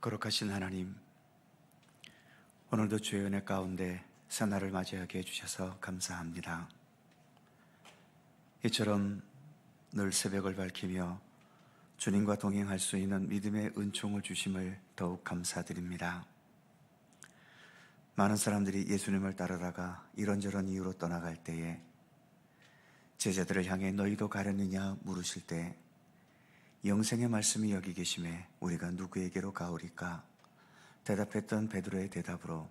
거룩하신 하나님, 오늘도 주의 은혜 가운데 새날을 맞이하게 해주셔서 감사합니다. 이처럼 늘 새벽을 밝히며 주님과 동행할 수 있는 믿음의 은총을 주심을 더욱 감사드립니다. 많은 사람들이 예수님을 따르다가 이런저런 이유로 떠나갈 때에 제자들을 향해 너희도 가려느냐 물으실 때 영생의 말씀이 여기 계심에 우리가 누구에게로 가오리까? 대답했던 베드로의 대답으로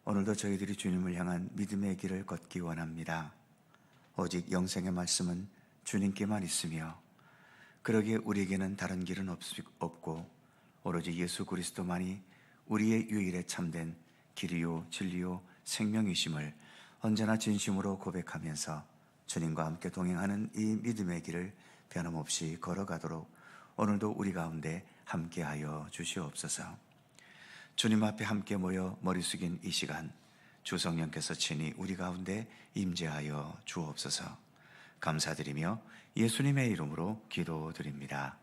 오늘도 저희들이 주님을 향한 믿음의 길을 걷기 원합니다. 오직 영생의 말씀은 주님께만 있으며 그러기에 우리에게는 다른 길은 없고 오로지 예수 그리스도만이 우리의 유일에 참된 길이요 진리요 생명이심을 언제나 진심으로 고백하면서 주님과 함께 동행하는 이 믿음의 길을 변함없이 걸어가도록 오늘도 우리 가운데 함께하여 주시옵소서. 주님 앞에 함께 모여 머리 숙인 이 시간 주 성령께서 친히 우리 가운데 임재하여 주옵소서. 감사드리며 예수님의 이름으로 기도드립니다.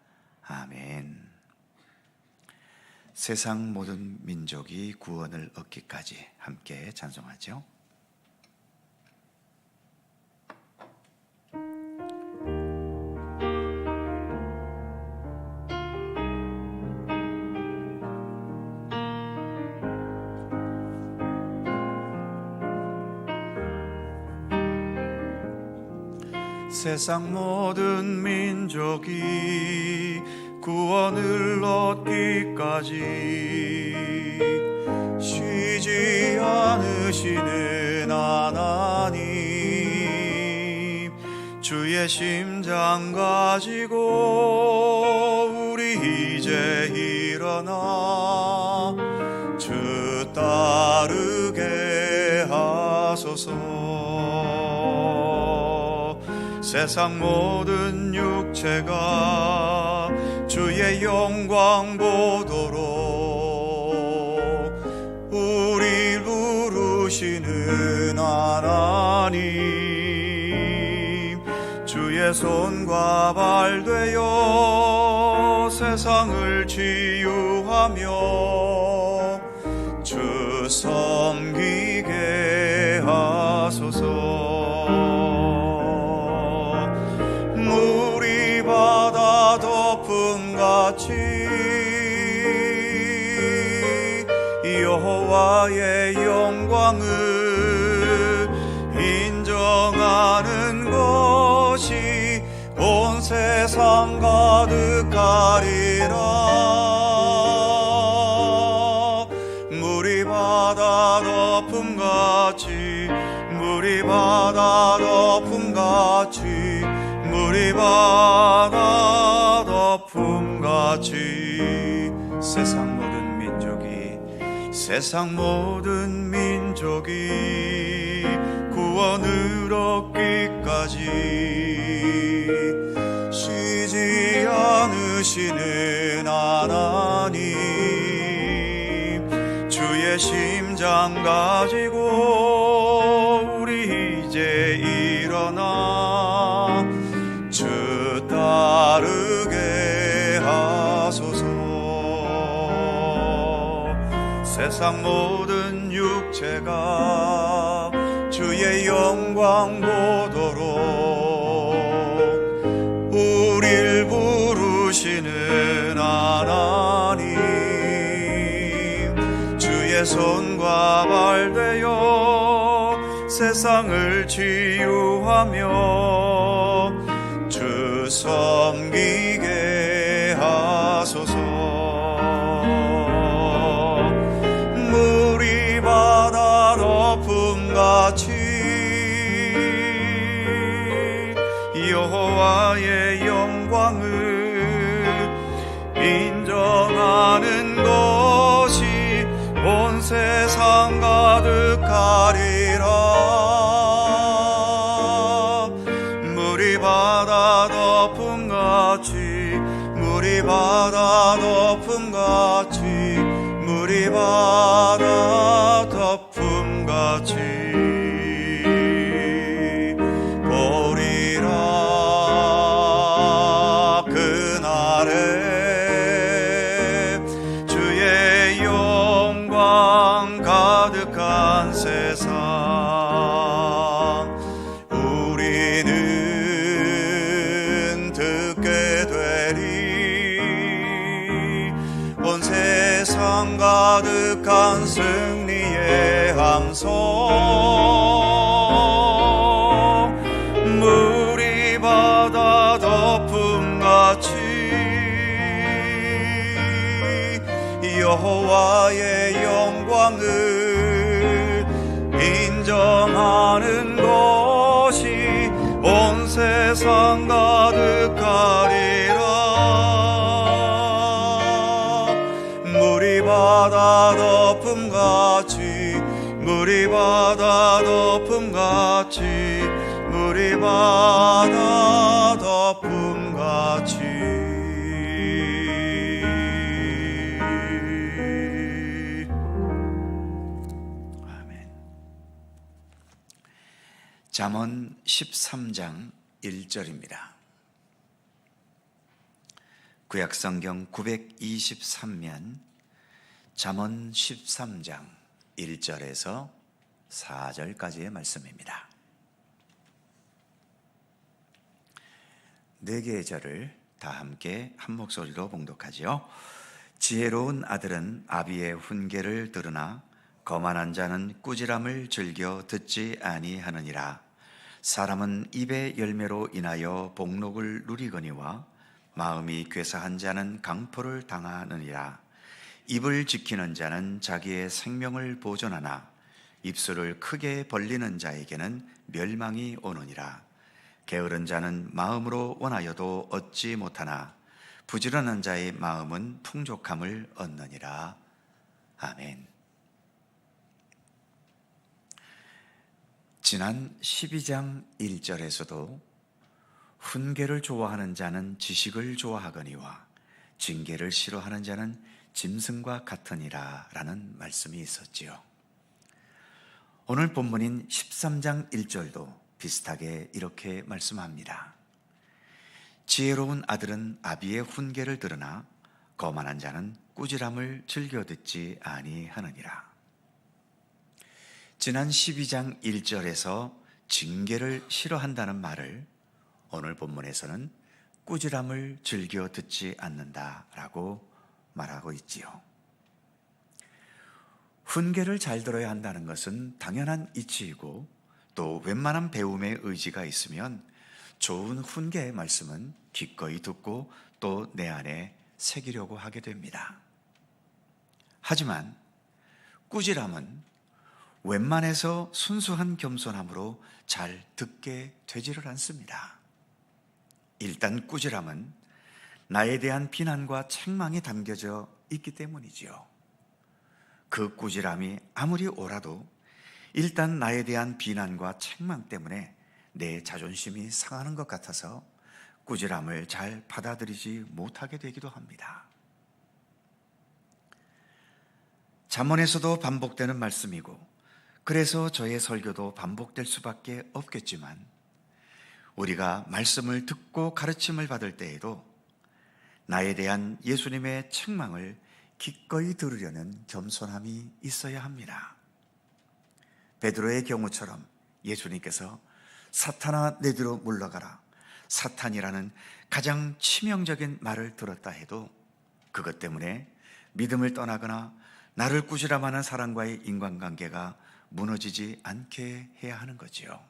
아멘. 세상 모든 민족이 구원을 얻기까지 함께 찬송하죠. 세상 모든 민족이 구원을 얻기까지 쉬지 않으시는 하나님, 주의 심장 가지고 우리 이제 일어나 주 따르게 하소서. 세상 모든 육체가 주의 영광 보도록 우리 부르시는 하나님, 주의 손과 발 되어 세상을 치유하며 주 섬기게 하소서. 덮음같이 여호와의 영광을 인정하는 것이 온 세상 가득하리라. 물이 바다 덮음같이 물이 바다 덮음같이 물이 바다 덮음같이 세상 모든 민족이 구원을 얻기까지 쉬지 않으시는 하나님, 주의 심장 가지고 우리 이제 일어나 주 따르게 하소서. 세상 모든 육체가 주의 영광 보도록 우릴 부르시는 하나님, 주의 손과 발 되어 세상을 치유하며 주 섬기게 하소서. 물이 바다 덮음같이 여호와의 영광을 인정하는 것이 온 세상 가득하리라. 물이 바다 덮음같이 물이 바다 덮음같이 물이 바다 덮음같이 보리라. 그날에 주의 여호와의 영광을 인정하는 것이 온 세상 가득하리라. 물이 바다 덮음같이 물이 바다 덮음같이 물이 바다 덮음같이. 아멘. 잠언 13장 1절입니다. 구약성경 923면 잠언 13장 1절에서 4절까지의 말씀입니다. 네 개의 절을 다 함께 한 목소리로 봉독하지요. 지혜로운 아들은 아비의 훈계를 들으나 거만한 자는 꾸지람을 즐겨 듣지 아니하느니라. 사람은 입의 열매로 인하여 복록을 누리거니와 마음이 괴사한 자는 강포를 당하느니라. 입을 지키는 자는 자기의 생명을 보존하나 입술을 크게 벌리는 자에게는 멸망이 오느니라. 게으른 자는 마음으로 원하여도 얻지 못하나 부지런한 자의 마음은 풍족함을 얻느니라. 아멘. 지난 12장 1절에서도 훈계를 좋아하는 자는 지식을 좋아하거니와 징계를 싫어하는 자는 짐승과 같으니라 라는 말씀이 있었지요. 오늘 본문인 13장 1절도 비슷하게 이렇게 말씀합니다. 지혜로운 아들은 아비의 훈계를 들으나 거만한 자는 꾸지람을 즐겨 듣지 아니하느니라. 지난 12장 1절에서 징계를 싫어한다는 말을 오늘 본문에서는 꾸지람을 즐겨 듣지 않는다라고 말하고 있지요. 훈계를 잘 들어야 한다는 것은 당연한 이치이고 또 웬만한 배움의 의지가 있으면 좋은 훈계의 말씀은 기꺼이 듣고 또 내 안에 새기려고 하게 됩니다. 하지만 꾸지람은 웬만해서 순수한 겸손함으로 잘 듣게 되지를 않습니다. 일단 꾸지람은 나에 대한 비난과 책망이 담겨져 있기 때문이지요. 그 꾸지람이 아무리 옳아도 일단 나에 대한 비난과 책망 때문에 내 자존심이 상하는 것 같아서 꾸지람을 잘 받아들이지 못하게 되기도 합니다. 잠언에서도 반복되는 말씀이고 그래서 저의 설교도 반복될 수밖에 없겠지만 우리가 말씀을 듣고 가르침을 받을 때에도 나에 대한 예수님의 책망을 기꺼이 들으려는 겸손함이 있어야 합니다. 베드로의 경우처럼 예수님께서 사탄아 내 뒤로 물러가라, 사탄이라는 가장 치명적인 말을 들었다 해도 그것 때문에 믿음을 떠나거나 나를 꾸지람하는 사람과의 인간관계가 무너지지 않게 해야 하는 거지요.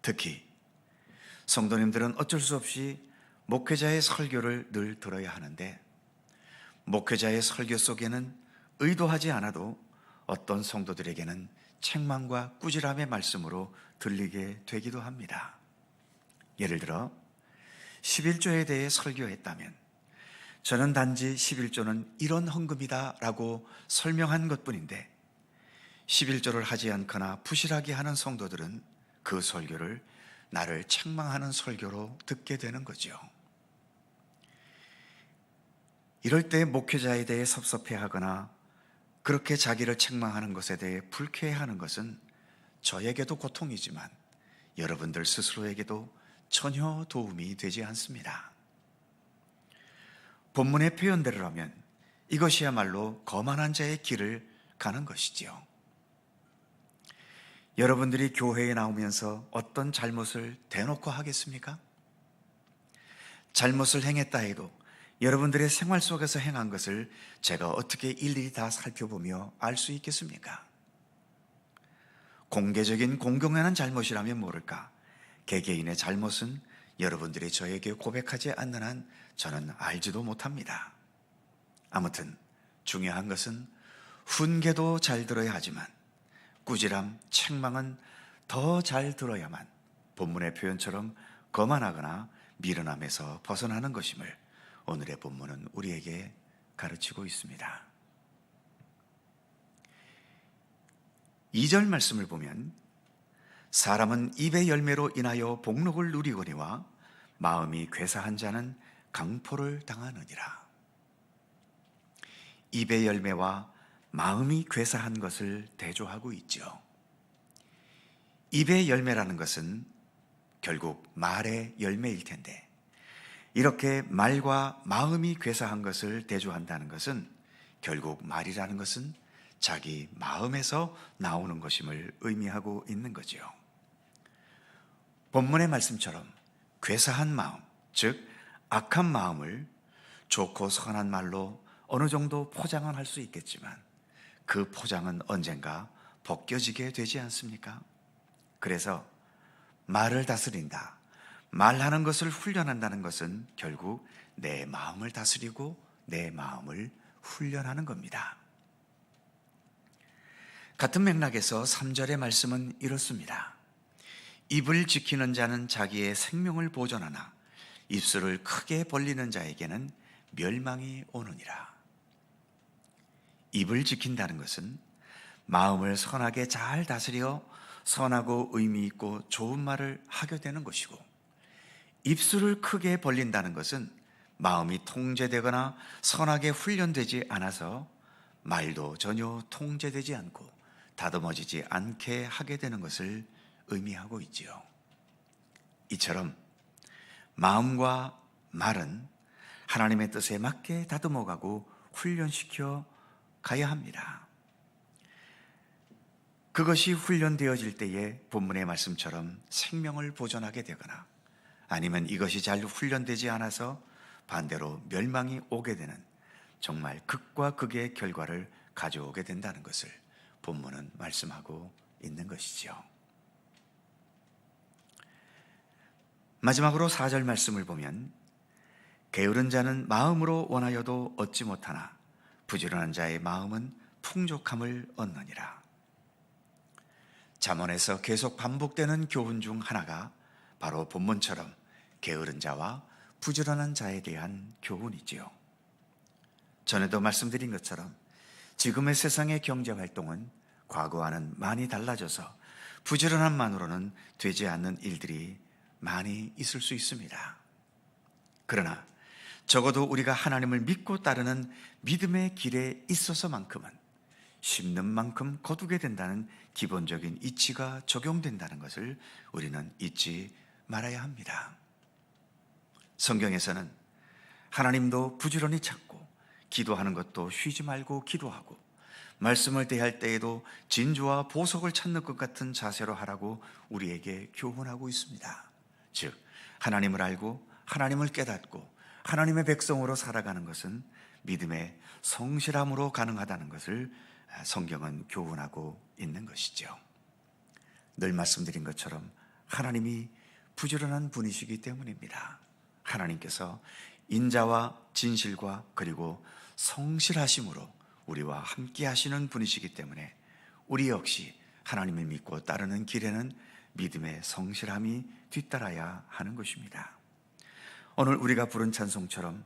특히 성도님들은 어쩔 수 없이 목회자의 설교를 늘 들어야 하는데 목회자의 설교 속에는 의도하지 않아도 어떤 성도들에게는 책망과 꾸지람의 말씀으로 들리게 되기도 합니다. 예를 들어 11조에 대해 설교했다면 저는 단지 11조는 이런 헌금이다 라고 설명한 것뿐인데 11조를 하지 않거나 부실하게 하는 성도들은 그 설교를 나를 책망하는 설교로 듣게 되는 거죠. 이럴 때 목회자에 대해 섭섭해하거나 그렇게 자기를 책망하는 것에 대해 불쾌해하는 것은 저에게도 고통이지만 여러분들 스스로에게도 전혀 도움이 되지 않습니다. 본문의 표현대로라면 이것이야말로 거만한 자의 길을 가는 것이지요. 여러분들이 교회에 나오면서 어떤 잘못을 대놓고 하겠습니까? 잘못을 행했다 해도 여러분들의 생활 속에서 행한 것을 제가 어떻게 일일이 다 살펴보며 알 수 있겠습니까? 공개적인 공공연한 잘못이라면 모를까, 개개인의 잘못은 여러분들이 저에게 고백하지 않는 한 저는 알지도 못합니다. 아무튼 중요한 것은 훈계도 잘 들어야 하지만 꾸지람, 책망은 더 잘 들어야만 본문의 표현처럼 거만하거나 미련함에서 벗어나는 것임을 오늘의 본문은 우리에게 가르치고 있습니다. 2절 말씀을 보면 사람은 입의 열매로 인하여 복록을 누리거니와 마음이 괴사한 자는 강포를 당하느니라. 입의 열매와 마음이 괴사한 것을 대조하고 있죠. 입의 열매라는 것은 결국 말의 열매일 텐데, 이렇게 말과 마음이 괴사한 것을 대조한다는 것은 결국 말이라는 것은 자기 마음에서 나오는 것임을 의미하고 있는 거지요. 본문의 말씀처럼 괴사한 마음, 즉 악한 마음을 좋고 선한 말로 어느 정도 포장은 할 수 있겠지만 그 포장은 언젠가 벗겨지게 되지 않습니까? 그래서 말을 다스린다, 말하는 것을 훈련한다는 것은 결국 내 마음을 다스리고 내 마음을 훈련하는 겁니다. 같은 맥락에서 3절의 말씀은 이렇습니다. 입을 지키는 자는 자기의 생명을 보존하나 입술을 크게 벌리는 자에게는 멸망이 오느니라. 입을 지킨다는 것은 마음을 선하게 잘 다스려 선하고 의미 있고 좋은 말을 하게 되는 것이고, 입술을 크게 벌린다는 것은 마음이 통제되거나 선하게 훈련되지 않아서 말도 전혀 통제되지 않고 다듬어지지 않게 하게 되는 것을 의미하고 있지요. 이처럼 마음과 말은 하나님의 뜻에 맞게 다듬어가고 훈련시켜 가야 합니다. 그것이 훈련되어질 때에 본문의 말씀처럼 생명을 보존하게 되거나 아니면 이것이 잘 훈련되지 않아서 반대로 멸망이 오게 되는 정말 극과 극의 결과를 가져오게 된다는 것을 본문은 말씀하고 있는 것이죠. 마지막으로 4절 말씀을 보면 게으른 자는 마음으로 원하여도 얻지 못하나 부지런한 자의 마음은 풍족함을 얻느니라. 잠언에서 계속 반복되는 교훈 중 하나가 바로 본문처럼 게으른 자와 부지런한 자에 대한 교훈이지요. 전에도 말씀드린 것처럼 지금의 세상의 경제활동은 과거와는 많이 달라져서 부지런함만으로는 되지 않는 일들이 많이 있을 수 있습니다. 그러나 적어도 우리가 하나님을 믿고 따르는 믿음의 길에 있어서만큼은 심는 만큼 거두게 된다는 기본적인 이치가 적용된다는 것을 우리는 잊지 말아야 합니다. 성경에서는 하나님도 부지런히 찾고 기도하는 것도 쉬지 말고 기도하고 말씀을 대할 때에도 진주와 보석을 찾는 것 같은 자세로 하라고 우리에게 교훈하고 있습니다. 즉 하나님을 알고 하나님을 깨닫고 하나님의 백성으로 살아가는 것은 믿음의 성실함으로 가능하다는 것을 성경은 교훈하고 있는 것이죠. 늘 말씀드린 것처럼 하나님이 부지런한 분이시기 때문입니다. 하나님께서 인자와 진실과 그리고 성실하심으로 우리와 함께 하시는 분이시기 때문에 우리 역시 하나님을 믿고 따르는 길에는 믿음의 성실함이 뒤따라야 하는 것입니다. 오늘 우리가 부른 찬송처럼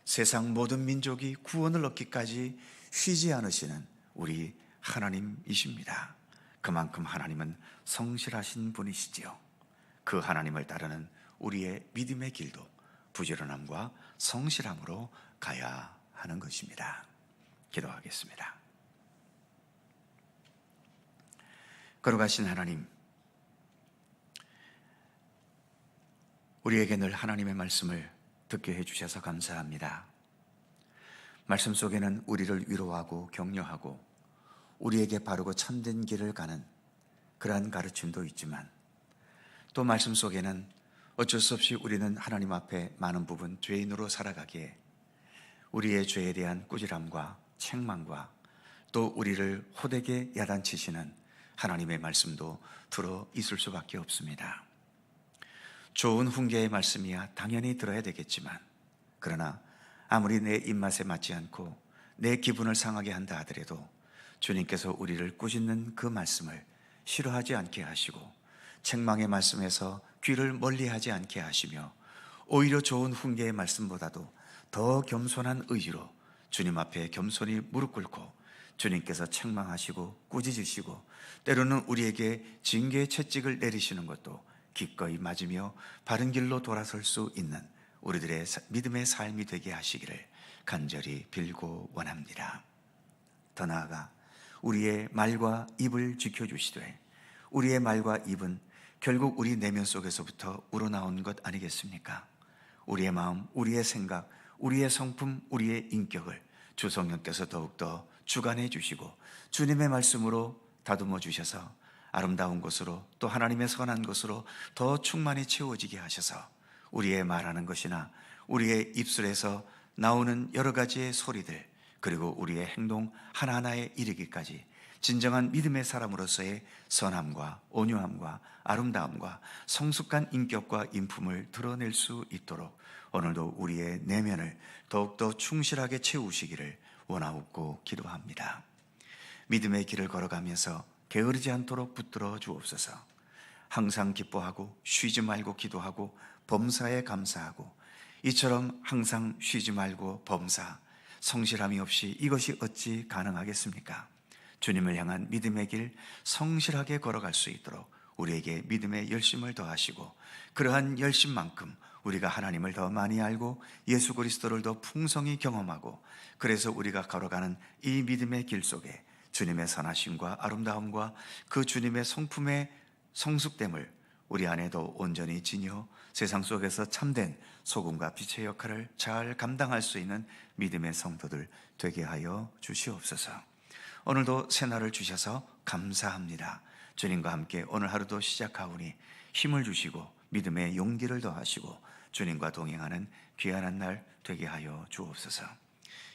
세상 모든 민족이 구원을 얻기까지 쉬지 않으시는 우리 하나님이십니다. 그만큼 하나님은 성실하신 분이시지요. 그 하나님을 따르는 우리의 믿음의 길도 부지런함과 성실함으로 가야 하는 것입니다. 기도하겠습니다. 거룩하신 하나님, 우리에게 늘 하나님의 말씀을 듣게 해주셔서 감사합니다. 말씀 속에는 우리를 위로하고 격려하고 우리에게 바르고 참된 길을 가는 그러한 가르침도 있지만 또 말씀 속에는 어쩔 수 없이 우리는 하나님 앞에 많은 부분 죄인으로 살아가기에 우리의 죄에 대한 꾸지람과 책망과 또 우리를 호되게 야단치시는 하나님의 말씀도 들어 있을 수밖에 없습니다. 좋은 훈계의 말씀이야 당연히 들어야 되겠지만 그러나 아무리 내 입맛에 맞지 않고 내 기분을 상하게 한다 하더라도 주님께서 우리를 꾸짖는 그 말씀을 싫어하지 않게 하시고 책망의 말씀에서 귀를 멀리하지 않게 하시며 오히려 좋은 훈계의 말씀보다도 더 겸손한 의지로 주님 앞에 겸손히 무릎 꿇고 주님께서 책망하시고 꾸짖으시고 때로는 우리에게 징계의 채찍을 내리시는 것도 기꺼이 맞으며 바른 길로 돌아설 수 있는 우리들의 믿음의 삶이 되게 하시기를 간절히 빌고 원합니다. 더 나아가 우리의 말과 입을 지켜주시되 우리의 말과 입은 결국 우리 내면 속에서부터 우러나온 것 아니겠습니까? 우리의 마음, 우리의 생각, 우리의 성품, 우리의 인격을 주 성령께서 더욱더 주관해 주시고 주님의 말씀으로 다듬어 주셔서 아름다운 것으로 또 하나님의 선한 것으로 더 충만히 채워지게 하셔서 우리의 말하는 것이나 우리의 입술에서 나오는 여러 가지의 소리들 그리고 우리의 행동 하나하나에 이르기까지 진정한 믿음의 사람으로서의 선함과 온유함과 아름다움과 성숙한 인격과 인품을 드러낼 수 있도록 오늘도 우리의 내면을 더욱더 충실하게 채우시기를 원하옵고 기도합니다. 믿음의 길을 걸어가면서 게으르지 않도록 붙들어 주옵소서. 항상 기뻐하고 쉬지 말고 기도하고 범사에 감사하고 이처럼 항상 쉬지 말고 범사 성실함이 없이 이것이 어찌 가능하겠습니까? 주님을 향한 믿음의 길 성실하게 걸어갈 수 있도록 우리에게 믿음의 열심을 더하시고 그러한 열심만큼 우리가 하나님을 더 많이 알고 예수 그리스도를 더 풍성히 경험하고 그래서 우리가 걸어가는 이 믿음의 길 속에 주님의 선하심과 아름다움과 그 주님의 성품의 성숙됨을 우리 안에도 온전히 지녀 세상 속에서 참된 소금과 빛의 역할을 잘 감당할 수 있는 믿음의 성도들 되게 하여 주시옵소서. 오늘도 새날을 주셔서 감사합니다. 주님과 함께 오늘 하루도 시작하오니 힘을 주시고 믿음의 용기를 더하시고 주님과 동행하는 귀한 날 되게 하여 주옵소서.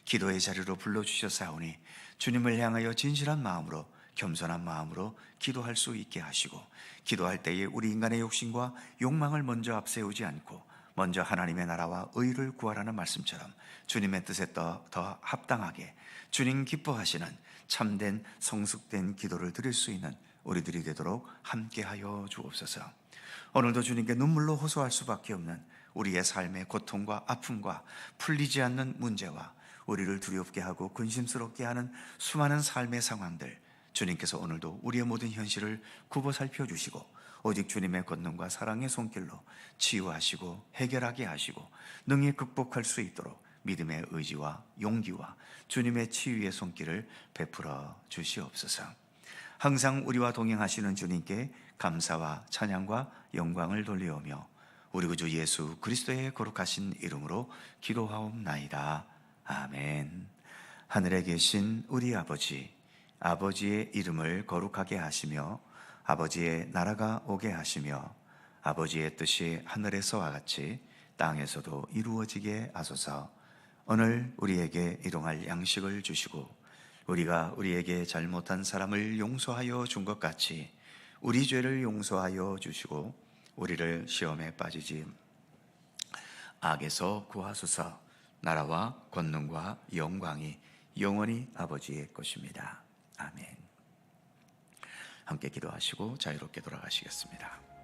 기도의 자리로 불러주셨사오니 주님을 향하여 진실한 마음으로 겸손한 마음으로 기도할 수 있게 하시고 기도할 때에 우리 인간의 욕심과 욕망을 먼저 앞세우지 않고 먼저 하나님의 나라와 의를 구하라는 말씀처럼 주님의 뜻에 더 합당하게 주님 기뻐하시는 참된 성숙된 기도를 드릴 수 있는 우리들이 되도록 함께하여 주옵소서. 오늘도 주님께 눈물로 호소할 수밖에 없는 우리의 삶의 고통과 아픔과 풀리지 않는 문제와 우리를 두렵게 하고 근심스럽게 하는 수많은 삶의 상황들 주님께서 오늘도 우리의 모든 현실을 굽어 살펴주시고 오직 주님의 권능과 사랑의 손길로 치유하시고 해결하게 하시고 능히 극복할 수 있도록 믿음의 의지와 용기와 주님의 치유의 손길을 베풀어 주시옵소서. 항상 우리와 동행하시는 주님께 감사와 찬양과 영광을 돌리오며 우리 구주 예수 그리스도의 거룩하신 이름으로 기도하옵나이다. 아멘. 하늘에 계신 우리 아버지, 아버지의 이름을 거룩하게 하시며 아버지의 나라가 오게 하시며 아버지의 뜻이 하늘에서와 같이 땅에서도 이루어지게 하소서. 오늘 우리에게 일용할 양식을 주시고 우리가 우리에게 잘못한 사람을 용서하여 준 것 같이 우리 죄를 용서하여 주시고 우리를 시험에 빠지지 악에서 구하소서. 나라와 권능과 영광이 영원히 아버지의 것입니다. 아멘. 함께 기도하시고 자유롭게 돌아가시겠습니다.